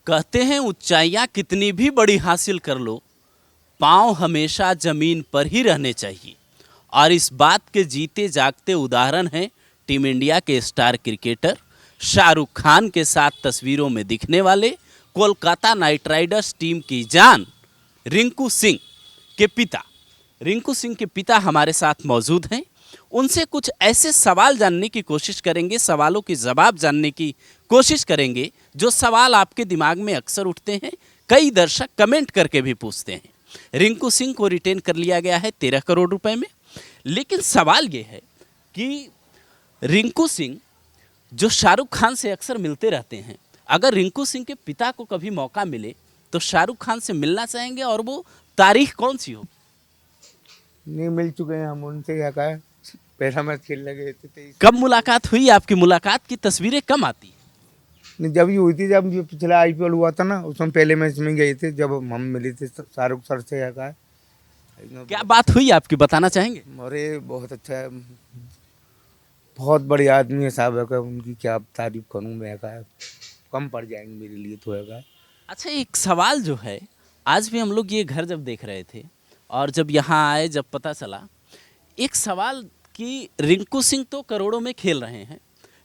कहते हैं ऊंचाइयां कितनी भी बड़ी हासिल कर लो, पांव हमेशा जमीन पर ही रहने चाहिए। और इस बात के जीते जागते उदाहरण हैं टीम इंडिया के स्टार क्रिकेटर शाहरुख खान के साथ तस्वीरों में दिखने वाले कोलकाता नाइट राइडर्स टीम की जान रिंकू सिंह के पिता। रिंकू सिंह के पिता हमारे साथ मौजूद हैं। उनसे कुछ ऐसे सवाल जानने की कोशिश करेंगे, सवालों के जवाब जानने की कोशिश करेंगे जो सवाल आपके दिमाग में अक्सर उठते हैं, कई दर्शक कमेंट करके भी पूछते हैं। रिंकू सिंह को रिटेन कर लिया गया है 13 करोड़ रुपए में। लेकिन सवाल ये है कि रिंकू सिंह जो शाहरुख खान से अक्सर मिलते रहते हैं, अगर रिंकू सिंह के पिता को कभी मौका मिले तो शाहरुख खान से मिलना चाहेंगे, और वो तारीख कौन सी हो? नहीं, मिल चुके हैं हम उनसे। क्या कहा है, पहला मैच खेलने गए थे। कब मुलाकात हुई आपकी? मुलाकात की तस्वीरें कम आती हैं? नहीं, जब ये हुई थी, जब ये पिछला आईपीएल हुआ था ना, उसमें पहले मैच में गए थे, जब हम मिले थे शाहरुख सर से। क्या कहा है, क्या बात हुई आपकी, बताना चाहेंगे? अरे बहुत अच्छा है, बहुत बड़े आदमी है साहब। है उनकी क्या तारीफ करूँ मैं। कहा है, कम पड़ जाएंगे मेरे लिए तो। है अच्छा, एक सवाल जो है, आज भी हम लोग ये घर जब देख रहे थे और जब यहाँ आए, जब पता चला, एक सवाल कि रिंकू सिंह तो करोड़ों में खेल रहे हैं।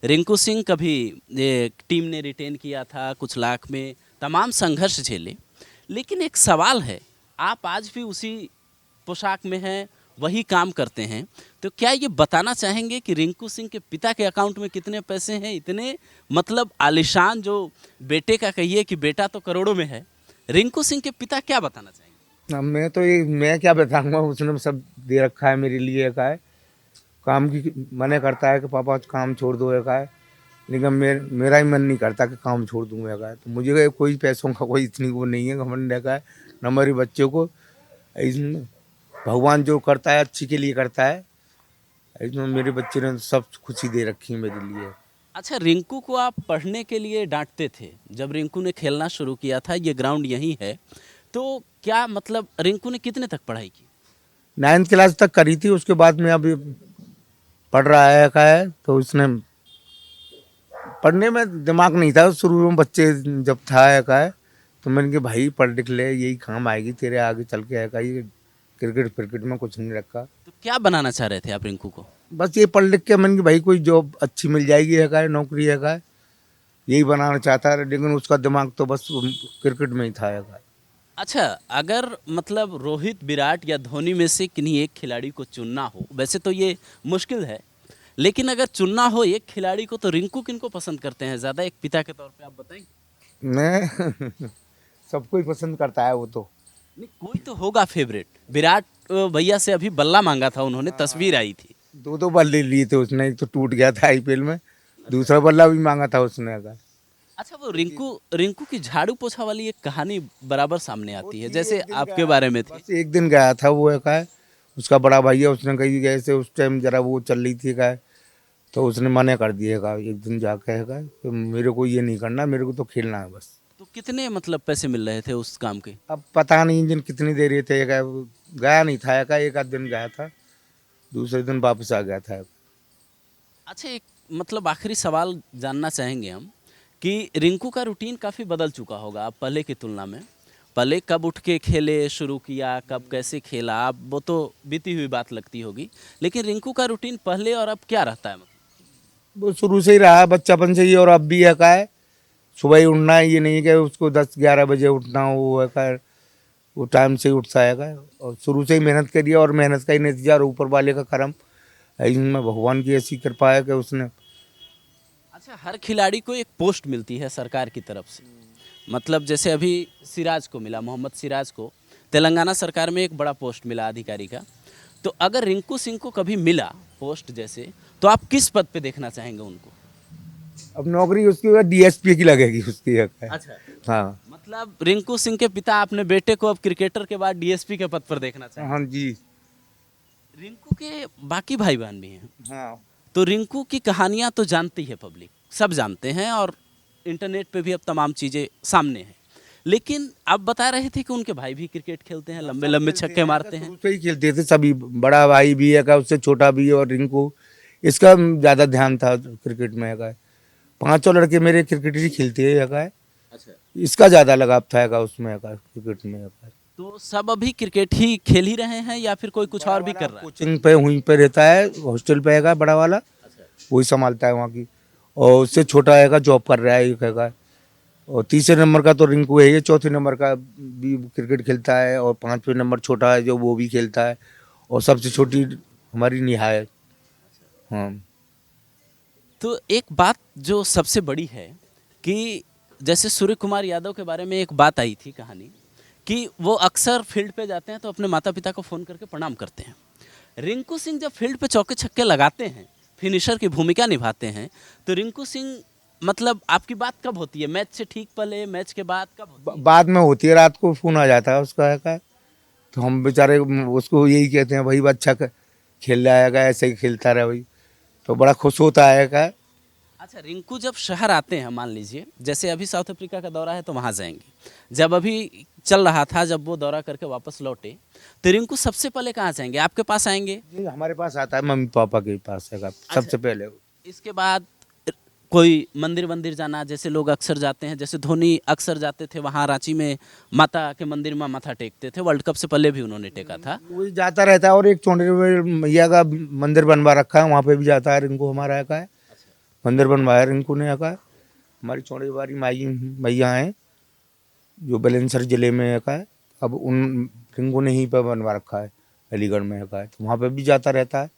रिंकू सिंह कभी टीम ने रिटेन किया था, कुछ लाख में तमाम संघर्ष झेले। लेकिन एक सवाल है, आप आज भी उसी पोशाक में हैं, वही काम करते हैं, तो क्या ये बताना चाहेंगे कि रिंकू सिंह के पिता के अकाउंट में कितने पैसे हैं? इतने मतलब आलिशान जो बेटे का कहिए कि बेटा तो करोड़ों में है, रिंकू सिंह के पिता क्या बताना चाहेंगे? अब मैं क्या बताऊंगा, उसने सब दे रखा है मेरे लिए। का है, काम की मना करता है कि पापा काम छोड़ दो। का है, लेकिन मेरा ही मन नहीं करता कि काम छोड़ दूँ। का है, तो मुझे कोई पैसों का कोई इतनी वो नहीं है घमंड। का है, न मेरे बच्चों को। इसमें भगवान जो करता है अच्छी के लिए करता है। इसमें मेरे बच्चे ने सब खुशी दे रखी है मेरे लिए। अच्छा, रिंकू को आप पढ़ने के लिए डांटते थे जब रिंकू ने खेलना शुरू किया था, ये ग्राउंड यहीं है, तो क्या मतलब रिंकू ने कितने तक पढ़ाई की? 9th क्लास तक करी थी, उसके बाद में अभी पढ़ रहा है। का है, तो उसने पढ़ने में दिमाग नहीं था शुरू में, बच्चे जब था। का है, तो मैंने कहा भाई पढ़ लिख ले, यही काम आएगी तेरे आगे चल के। का ये क्रिकेट में कुछ नहीं रखा। तो क्या बनाना चाह रहे थे आप रिंकू को? बस ये पढ़ लिख के मैंने कहा भाई कोई जॉब अच्छी मिल जाएगी। का है, नौकरी। का है, यही बनाना चाहता है, लेकिन उसका दिमाग तो बस क्रिकेट में ही था। का है। अच्छा, अगर मतलब रोहित, विराट या धोनी में से किन्हीं एक खिलाड़ी को चुनना हो, वैसे तो ये मुश्किल है, लेकिन अगर चुनना हो एक खिलाड़ी को, तो रिंकू किनको पसंद करते हैं ज़्यादा, एक पिता के तौर पे आप बताएंगे? मैं सबको ही पसंद करता है वो तो। नहीं, कोई तो होगा फेवरेट। विराट भैया से अभी बल्ला मांगा था उन्होंने, तस्वीर आई थी। दो बल्ले लिए थे उसने, एक तो टूट गया था आईपीएल में, दूसरा बल्ला भी मांगा था उसने। का अच्छा, वो रिंकू रिंकू की झाड़ू पोछा वाली एक कहानी बराबर सामने आती है, जैसे आपके बारे में थी। बस एक दिन गया था वो। का है, उसका बड़ा भैया, उसने कही गए से उस टाइम जरा वो चल रही थी। का है, तो उसने मना कर दिया। का एक दिन जाके है, तो मेरे को ये नहीं करना, मेरे को तो खेलना है बस। तो कितने मतलब पैसे मिल रहे थे उस काम के? अब पता नहीं जिन कितनी दे रहे थे। का वो गया नहीं था। का एक आध दिन गया था, दूसरे दिन वापस आ गया था। अच्छा, एक मतलब आखिरी सवाल जानना चाहेंगे हम कि रिंकू का रूटीन काफ़ी बदल चुका होगा अब पहले की तुलना में। पहले कब उठ के खेले शुरू किया, कब कैसे खेला, अब वो तो बीती हुई बात लगती होगी, लेकिन रिंकू का रूटीन पहले और अब क्या रहता है? मतलब वो शुरू से ही रहा है, बच्चापन से ही, और अब भी है। का है, सुबह ही उठना है, ये नहीं है कि उसको 10-11 बजे उठना हो। वो है का, वो टाइम से ही उठता है। का, और शुरू से ही मेहनत करी है, और मेहनत का ही नतीजा, और ऊपर वाले का करम है, इसमें भगवान की ऐसी कृपा है कि उसने। अच्छा, हर खिलाड़ी को एक पोस्ट मिलती है सरकार की तरफ से, मतलब जैसे अभी सिराज को मिला, मोहम्मद सिराज को तेलंगाना सरकार में एक बड़ा पोस्ट मिला अधिकारी का, तो अगर रिंकू सिंह को कभी मिला पोस्ट जैसे, तो आप किस पद पे देखना चाहेंगे उनको? अब नौकरी उसकी डीएसपी की लगेगी उसकी। अच्छा, हाँ मतलब रिंकू सिंह के पिता अपने बेटे को अब क्रिकेटर के बाद डीएसपी के पद पर देखना चाहेंगे। हाँ जी। रिंकू के बाकी भाई बहन भी हैं, हाँ, तो रिंकू की कहानियां तो जानती है पब्लिक, सब जानते हैं, और इंटरनेट पे भी अब तमाम चीज़ें सामने हैं। लेकिन आप बता रहे थे कि उनके भाई भी क्रिकेट खेलते हैं, लंबे लंबे छक्के मारते हैं। शुरू से ही खेलते थे सभी, बड़ा भाई भी है का, उससे छोटा भी है, और रिंकू, इसका ज़्यादा ध्यान था क्रिकेट में। का, पांचों लड़के मेरे क्रिकेट ही खेलते हैं। का, अच्छा, इसका ज़्यादा लगाव था का उसमें का क्रिकेट में का। तो सब अभी क्रिकेट ही खेल ही रहे हैं या फिर कोई कुछ और भी कर रहा है? कोचिंग पे वहीं पे रहता है, हॉस्टल पे है बड़ा वाला, वही संभालता है वहाँ की। और उससे छोटा है जॉब कर रहा है एक है। और तीसरे नंबर का तो रिंकू है, ये चौथे नंबर का भी क्रिकेट खेलता है, और पांचवें नंबर छोटा है जो वो भी खेलता है, और सबसे छोटी हमारी नेहा है। हाँ। तो एक बात जो सबसे बड़ी है कि जैसे सूर्य कुमार यादव के बारे में एक बात आई थी कहानी कि वो अक्सर फील्ड पे जाते हैं तो अपने माता पिता को फ़ोन करके प्रणाम करते हैं। रिंकू सिंह जब फील्ड पे चौके छक्के लगाते हैं, फिनिशर की भूमिका निभाते हैं, तो रिंकू सिंह मतलब आपकी बात कब होती है? मैच से ठीक पहले, मैच के बाद कब होती है? बाद में होती है, रात को फ़ोन आ जाता है उसका है का। तो हम बेचारे उसको यही कहते हैं, भाई अच्छा खेल रहा है, ऐसे ही खेलता रहे भाई, तो बड़ा खुश होता है का। अच्छा, रिंकू जब शहर आते हैं, मान लीजिए जैसे अभी साउथ अफ्रीका का दौरा है तो वहाँ जाएंगे, जब अभी चल रहा था, जब वो दौरा करके वापस लौटे, तो रिंकू सबसे पहले कहाँ जाएंगे? आपके पास आएंगे? जी हमारे पास आता है, मम्मी पापा के पास है सबसे पहले। इसके बाद कोई मंदिर वंदिर जाना, जैसे लोग अक्सर जाते हैं, जैसे धोनी अक्सर जाते थे वहाँ रांची में माता के मंदिर में माथा टेकते थे, वर्ल्ड कप से पहले भी उन्होंने टेका था। वही जाता रहता है, और एक चौंडे मैया का मंदिर बनवा रखा है, वहाँ पे भी जाता है रिंकू हमारा का है। मंदिर बनवाया रिंकू ने का है। हमारी चौड़ेवारी माई मैया हैं जो बुलंदशहर जिले में का है, अब उन रिंकू ने ही पर बनवा रखा है अलीगढ़ में का है, तो वहाँ पे भी जाता रहता है,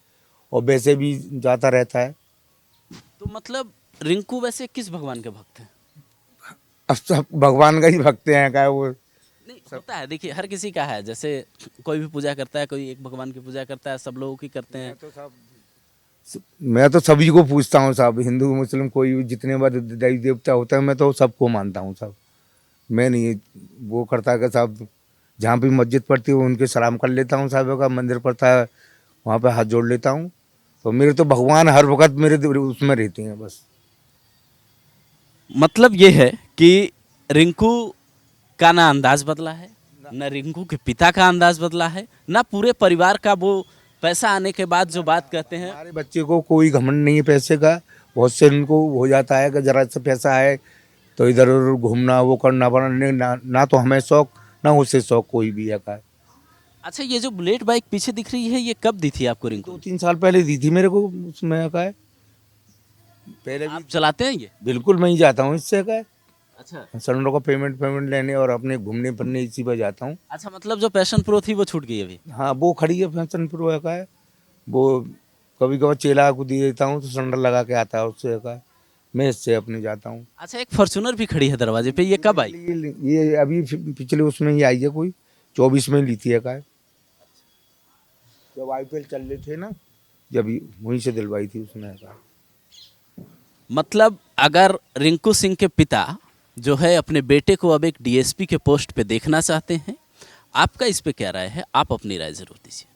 और वैसे भी जाता रहता है। तो मतलब रिंकू वैसे किस भगवान के भक्त हैं? अब सब भगवान का ही भक्त हैं का वो। नहीं होता है, देखिए हर किसी का है, जैसे कोई भी पूजा करता है, कोई एक भगवान की पूजा करता है, सब लोगों की करते हैं। मैं तो सभी को पूछता हूँ साहब, हिंदू मुस्लिम कोई भी जितने बार देवी देवता होता है मैं तो सबको मानता हूँ साहब। मैं नहीं वो करता है कि साहब जहाँ भी मस्जिद पड़ती है उनके सलाम कर लेता हूँ साहब का, मंदिर पड़ता है वहाँ पे हाथ जोड़ लेता हूँ। तो मेरे तो भगवान हर वक्त मेरे उसमें रहते हैं बस। मतलब ये है कि रिंकू का ना अंदाज बदला है, ना रिंकू के पिता का अंदाज बदला है, ना पूरे परिवार का वो पैसा आने के बाद जो बात कहते हैं। हमारे बच्चे को कोई घमंड नहीं है पैसे का, बहुत से इनको हो जाता है कि जरा सा पैसा है तो इधर उधर घूमना वो करना पड़ना, ना तो हमें शौक ना उसे शौक कोई भी है का। अच्छा, ये जो बुलेट बाइक पीछे दिख रही है, ये कब दी थी आपको रिंकू? 2-3 साल पहले दी थी मेरे को उसमें का है। पहले भी आप चलाते हैं ये? बिल्कुल मैं ही जाता हूँ इससे का है। अच्छा सिलेंडर को पेमेंट लेने और अपने घूमने फिरने इसी पर जाता हूँ। अच्छा, मतलब जो पैशन प्रो थी वो छूट गई अभी? हाँ वो खड़ी है फैशन प्रो का है, वो कभी कभार चेला को दे देता हूँ तो सिलेंडर लगा के आता है उससे का, मैं इससे अपने जाता हूँ। अच्छा, एक फॉर्च्यूनर भी खड़ी है दरवाजे पे, ये कब आई? ये अभी पिछले उसमें ही आई है, कोई 24 में ली थी का है, जब IPL चल रहे थे ना, जब वहीं से दिलवाई थी उसने का। मतलब अगर रिंकू सिंह के पिता जो है अपने बेटे को अब एक DSP के पोस्ट पे देखना चाहते हैं, आपका इस पे क्या राय है? आप अपनी राय जरूर दीजिए।